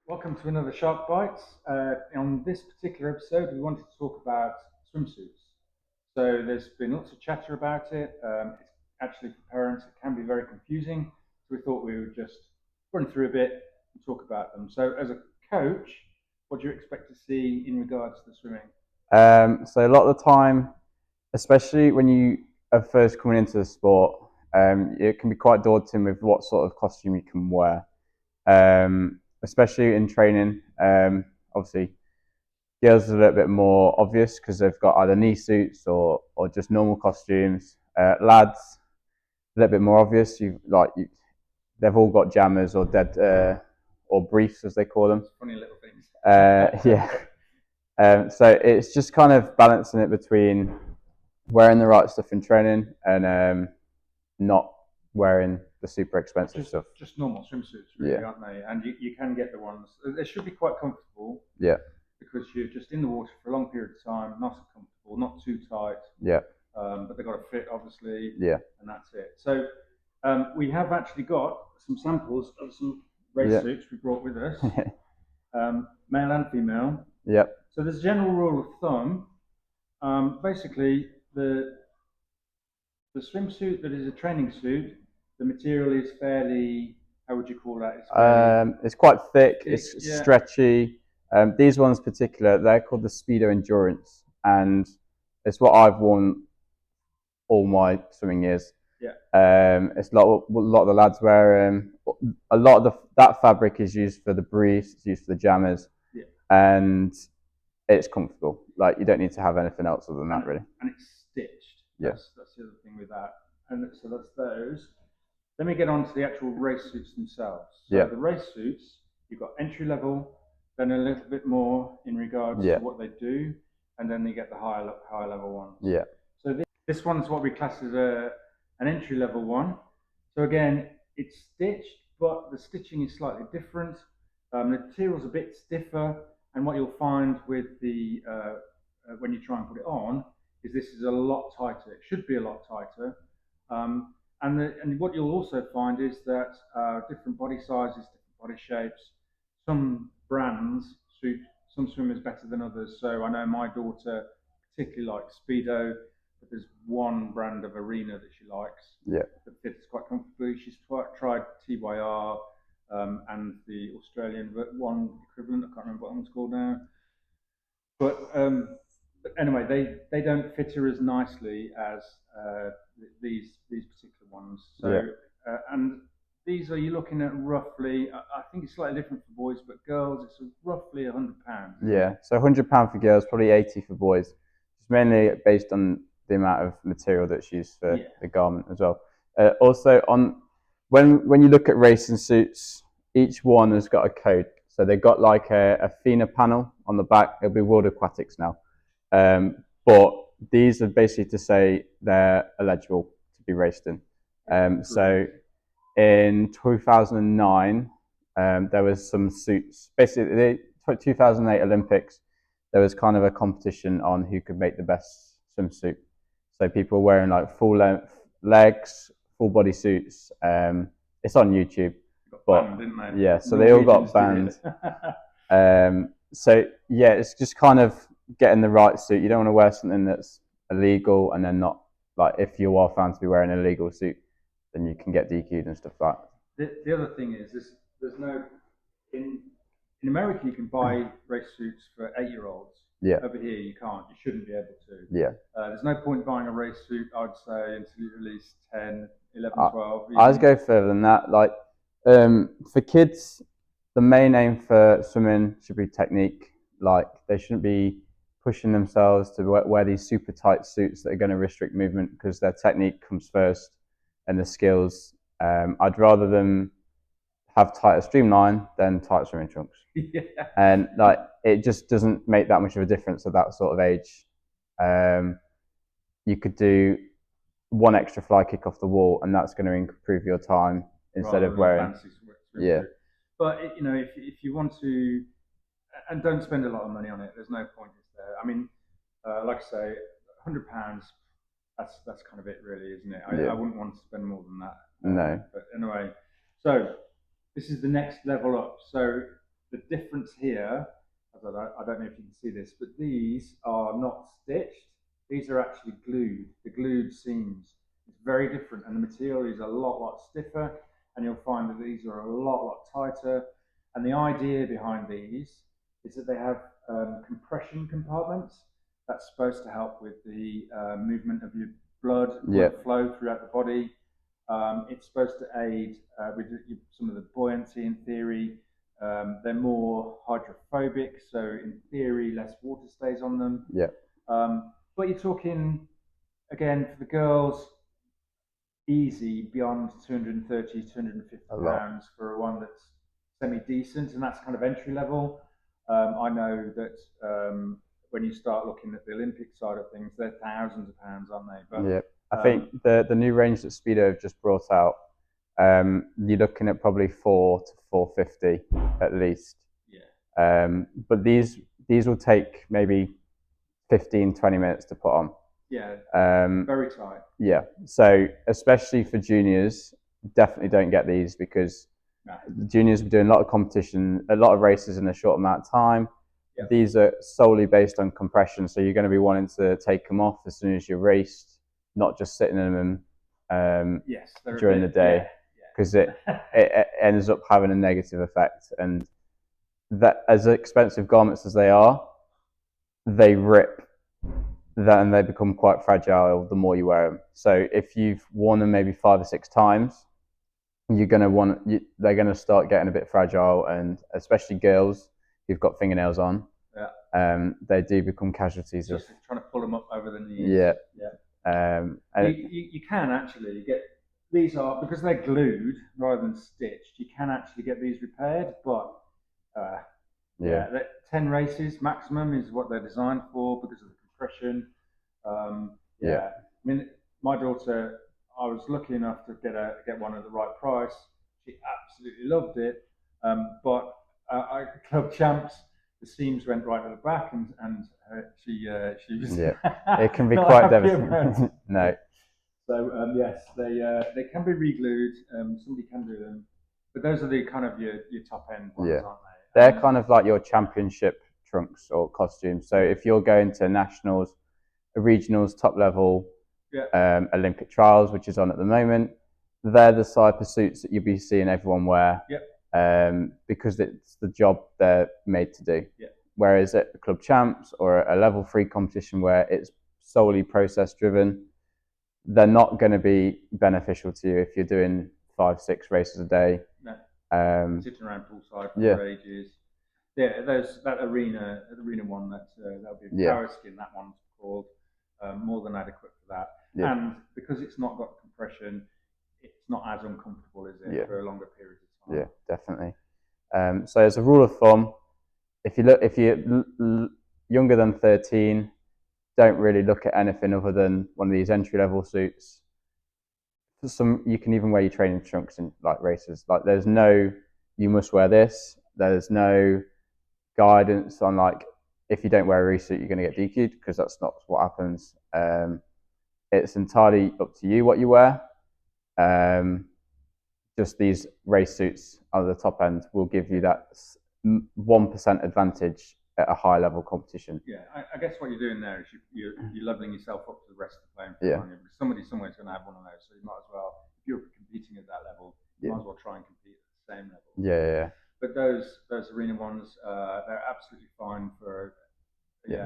Welcome to another Shark Bites. On this particular episode, we wanted to talk about swimsuits. So there's been lots of chatter about it. It's actually for parents, it can be very confusing. So we thought we would just run through a bit and talk about them. So as a coach, what do you expect to see in regards to swimming? So a lot of the time, especially when you are first coming into the sport, it can be quite daunting with what sort of costume you can wear. Especially in training, obviously girls are a little bit more obvious because they've got either knee suits or just normal costumes. Lads, a little bit more obvious. They've all got jammers or dead or briefs as they call them. Funny little things. Yeah. So it's just kind of balancing it between wearing the right stuff in training and not wearing the super expensive just stuff. just normal swimsuits, really, Yeah, aren't they? And you can get the ones. They should be quite comfortable yeah, because you're just in the water for a long period of time, nice and comfortable, not too tight. yeah, But they've got to fit, obviously, yeah, and that's it. So we have actually got some samples of some race yeah, suits we brought with us, male and female. yeah. So there's a general rule of thumb. Basically, the swimsuit that is a training suit, the material is fairly, how would you call that? It's fairly It's quite thick. thick, It's yeah, stretchy. These ones in particular, they're called the Speedo Endurance, and it's what I've worn all my swimming years. yeah, It's a lot of the lads wear. A lot of that fabric is used for the briefs. It's used for the jammers, yeah. and it's comfortable. Like you don't need to have anything else other than and that, really. and it's stitched. Yeah, That's the other thing with that. And so that's those. Then we get on to the actual race suits themselves. So yeah, the race suits, you've got entry level, then a little bit more in regards to yeah, what they do, and then you get the higher level ones. yeah, So this one's what we class as an entry level one. So again, it's stitched, but the stitching is slightly different. The material's a bit stiffer, and what you'll find with the when you try and put it on is this is a lot tighter. It should be a lot tighter. And what you'll also find is that different body sizes, different body shapes, some brands suit some swimmers better than others. So I know my daughter particularly likes Speedo, but there's one brand of Arena that she likes yeah, that fits quite comfortably. She's tried TYR and the Australian one equivalent. I can't remember what one's called now. But anyway, they don't fit her as nicely as these particular ones. yeah, So and these are you looking at roughly? I think it's slightly different for boys, but girls it's roughly £100, isn't yeah. it? So £100 for girls, probably 80 for boys. It's mainly based on the amount of material that's used for Yeah, the garment as well. Also, on when you look at racing suits, each one has got a code. So they've got like a FINA panel on the back. It'll be World Aquatics now. But these are basically to say they're eligible to be raced in. brilliant. So in 2009, there was some suits. Basically, the 2008 Olympics, there was kind of a competition on who could make the best swimsuit. So people were wearing like full length legs, full body suits. It's on YouTube, Got but banned, didn't they? yeah, so they all Norwegians got did banned. it. So yeah, it's just kind of getting the right suit. You don't want to wear something that's illegal and then not like if you are found to be wearing an illegal suit, then you can get DQ'd and stuff like that. The other thing is there's no in in America you can buy race suits for 8-year-olds. Yeah, Over here you can't. You shouldn't be able to. yeah. There's no point buying a race suit, I'd say, until you're at least 10, 11, I, 12 I'd even. go further than that. Like for kids, the main aim for swimming should be technique. Like they shouldn't be pushing themselves to wear these super tight suits that are going to restrict movement because their technique comes first and the skills. I'd rather them have tighter streamline than tight swimming trunks. Yeah. And like it just doesn't make that much of a difference at that sort of age. Um, you could do one extra fly kick off the wall, and that's going to improve your time instead Rather of than a wearing. fancy Yeah, swimsuit. But if you want to, and don't spend a lot of money on it. There's no point, is there? I mean, like I say, £100. That's kind of it, really, isn't it? I yeah, wouldn't want to spend more than that. no, But anyway, so this is the next level up. So the difference here, I don't know if you can see this, but these are not stitched. These are actually glued, the glued seams. It's very different, and the material is a lot stiffer, and you'll find that these are a lot tighter. And the idea behind these is that they have compression compartments that's supposed to help with the movement of your blood flow throughout the body. It's supposed to aid with some of the buoyancy in theory. They're more hydrophobic, so in theory, less water stays on them. Yeah. But you're talking, again, for the girls, easy beyond 230, 250 pounds for one that's semi-decent, and that's kind of entry level. I know that when you start looking at the Olympic side of things, they're thousands of pounds, aren't they? But, yeah. I think the new range that Speedo have just brought out, you're looking at probably 4 to 450 at least. Yeah. But these will take maybe 15-20 minutes to put on. Yeah. Very tight. Yeah. So especially for juniors, definitely don't get these because the juniors are doing a lot of competition, a lot of races in a short amount of time. Yep. These are solely based on compression, so you're going to be wanting to take them off as soon as you're raced, not just sitting in them during the day, because it ends up having a negative effect. And that, as expensive garments as they are, they rip, and they become quite fragile the more you wear them. So if you've worn them maybe 5 or 6 times, they're going to start getting a bit fragile, and especially girls who've got fingernails on, they do become casualties. Just trying to pull them up over the knees. Yeah. And you can actually get these because they're glued rather than stitched. You can actually get these repaired, but 10 races maximum is what they're designed for because of the compression. I mean, my daughter, I was lucky enough to get one at the right price. She absolutely loved it, but Club Champs, the seams went right at the back, and she was. Yeah, it can be quite devastating. No. So yes, they can be re-glued. Somebody can do them, but those are the kind of your top end ones, aren't they? They're kind of like your championship trunks or costumes. So if you're going to nationals, regionals, top level, Olympic trials, which is on at the moment, they're the type of suits that you'll be seeing everyone wear. Because it's the job they're made to do. Whereas at the Club Champs or a level 3 competition where it's solely process driven, they're not going to be beneficial to you if you're doing 5-6 races a day. No. Sitting around poolside for ages. Yeah, that arena one that'll be Paraskin. That one's called, more than adequate for that. And because it's not got compression, it's not as uncomfortable, is it, for a longer period of time? Yeah, definitely. So as a rule of thumb, if you're younger than 13, don't really look at anything other than one of these entry-level suits. You can even wear your training trunks in like races. Like there's no, you must wear this. There's no guidance on like, if you don't wear a race suit, you're going to get DQ'd, because that's not what happens. It's entirely up to you what you wear. Just these race suits at the top end will give you that 1% advantage at a high level competition. Yeah, I guess what you're doing there is you're leveling yourself up to the rest of the playing field. Yeah. Because somebody somewhere's going to have one of those, so you might as well, if you're competing at that level, you might as well try and compete at the same level. Yeah. But those arena ones, they're absolutely fine for.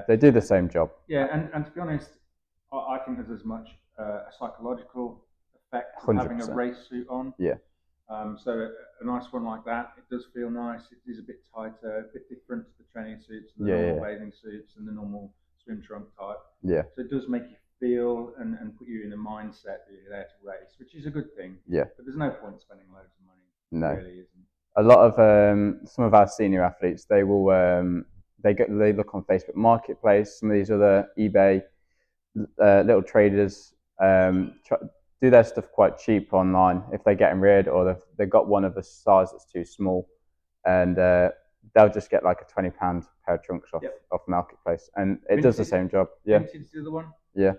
They do the same job. Yeah, and to be honest, I think there's as much a psychological effect of 100%. Having a race suit on. Yeah. So a nice one like that, it does feel nice. It is a bit tighter, a bit different to the training suits, and the normal bathing suits, and the normal swim trunk type. Yeah. So it does make you feel and put you in a mindset that you're there to race, which is a good thing. Yeah. But there's no point spending loads of money. No. There really isn't. A lot of some of our senior athletes, they will they look on Facebook Marketplace, some of these other eBay little traders. Do their stuff quite cheap online if they're getting rid, or they've got one of the size that's too small, and they'll just get like a £20 pair of trunks off Marketplace, and it does the same job. Yeah. Vintage the other one. Yeah.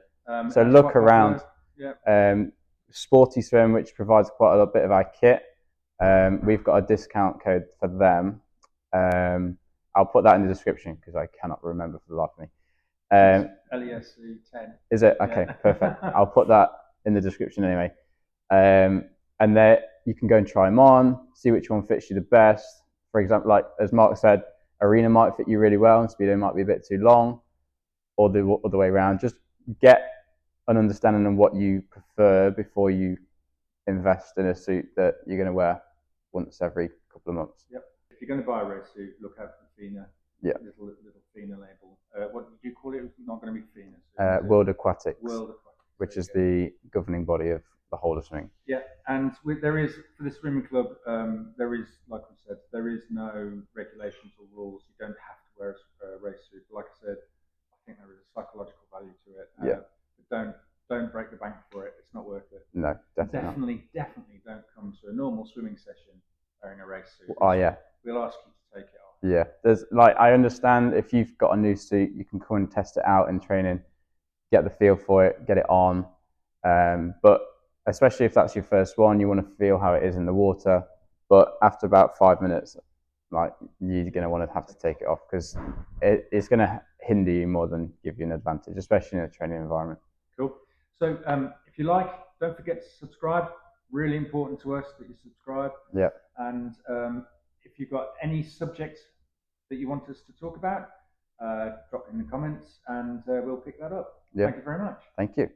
So look around. Yeah. Sporty Swim, which provides quite a bit of our kit. We've got a discount code for them. I'll put that in the description because I cannot remember for the life of me. LESC 10. Is it? Okay, Yeah. perfect. I'll put that in the description anyway. And there you can go and try them on, see which one fits you the best. For example, like as Mark said, arena might fit you really well and speedo might be a bit too long, or the other way around. Just get an understanding of what you prefer before you invest in a suit that you're going to wear once every couple of months. Yep. If you're going to buy a race suit, look out for the FINA. Yeah. Little FINA label. What did you call it? It's not going to be FINA. World Aquatics. World Aquatics. Which is the governing body of the whole of swimming. Yeah, and there is, for the swimming club, there is, like we said, there is no regulations or rules. You don't have to wear a race suit. But like I said, I think there is a psychological value to it. Yeah. But don't break the bank for it. It's not worth it. No, definitely Definitely don't come to a normal swimming session wearing a race suit. Oh yeah. We'll ask you to take it off. Yeah, there's like, I understand if you've got a new suit, you can come and test it out in training, get the feel for it, get it on. But especially if that's your first one, you want to feel how it is in the water. But after about 5 minutes, like, you're going to want to have to take it off because it's going to hinder you more than give you an advantage, especially in a training environment. Cool. So if you like, don't forget to subscribe. Really important to us that you subscribe. Yeah. And if you've got any subjects that you want us to talk about, drop in the comments and we'll pick that up. Yeah. Thank you very much. Thank you.